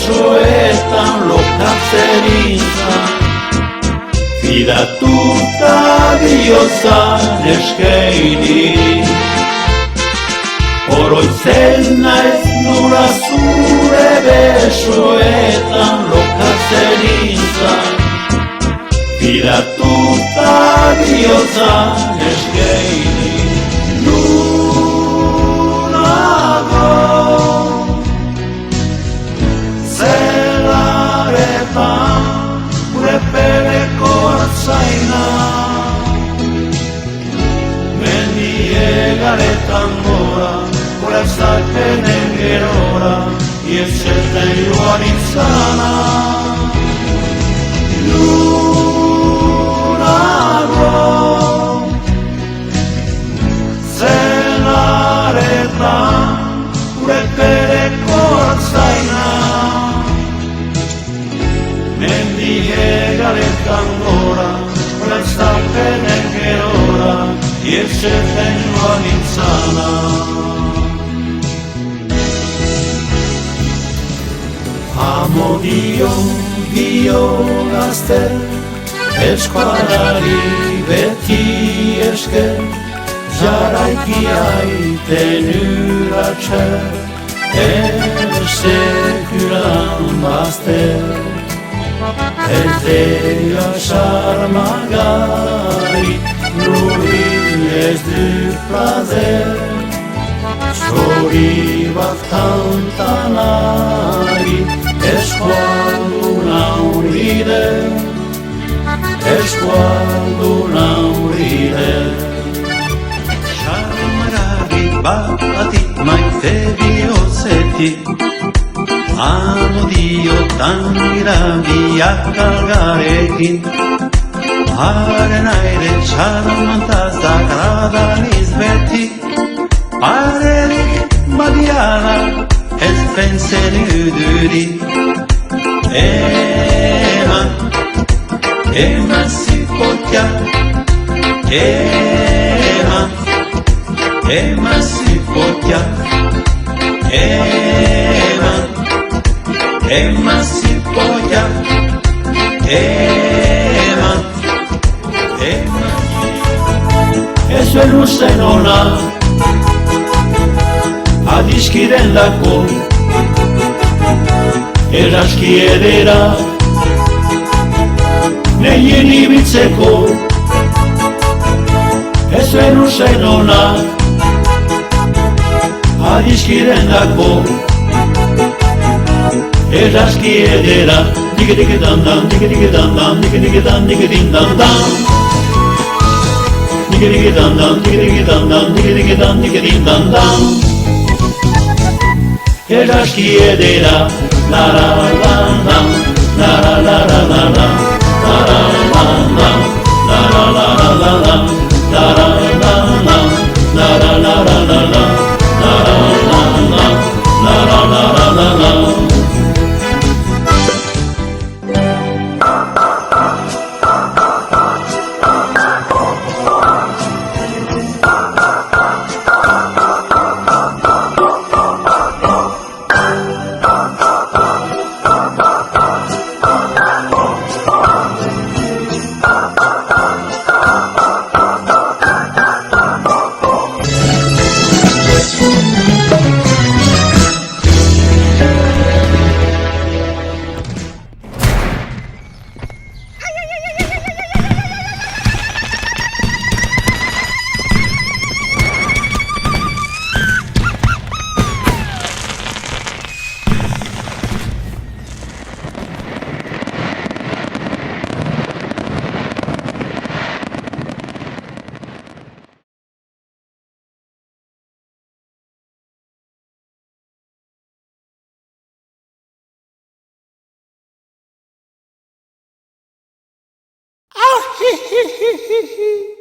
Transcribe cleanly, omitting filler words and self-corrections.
besoetan lokatzen izan. Fidatuta bihotzan eskeini, oroitzen naiz nola zure besoetan lokatzen izan. Fidatuta bihotzan eskeini, nunago zelaretan gure pereko artzaina. Mendiegaretan gora, gure zalpenen gerora, iesetan joan izana. Nunago zelaretan gure pereko artzaina. Mendiegaretan gora, gure zalpenen gerora, iesetan joan izana. Amodio gazte, eskualari beti esker, jaraiki aiten uratxe, sekulan bazte. Ez deia sarmagari, nuri ez du plazer, zori bat kantanari, eskualduna uride, eskualduna uride. Sarmagari bati maite bihotzetik, amodiotan irabiak algarekin, haren aire txarmanta zagradan izbeti, parerik badiana ez pensen üdüri. Eman, eman zipotja, eman, eman zipotja, eman, eman zipotja, eman, eman. Ez zuen zen ona, adiskiren dako, erraski edera, nehien ibiltzeko. Ez zuen zen ona, adiskiren dako, erraski edera, dike-dike-dan-dan, dike-dike-dan-dan, dike-dike-dan, dike-din-dan-dan. Dike-dike-dan-dan, dike-dike-dan-dan, dike-dike-dan, dike-din-dan-dan. Erraski edera, la-la-la-la, la-la-la-la-la, la-la-la-la, la-la-la-la-la, la-la-la-la, la-la-la-la-la, la-la-la-la, la-la-la-la-la. Ah, hi, hi, hi, hi, hi.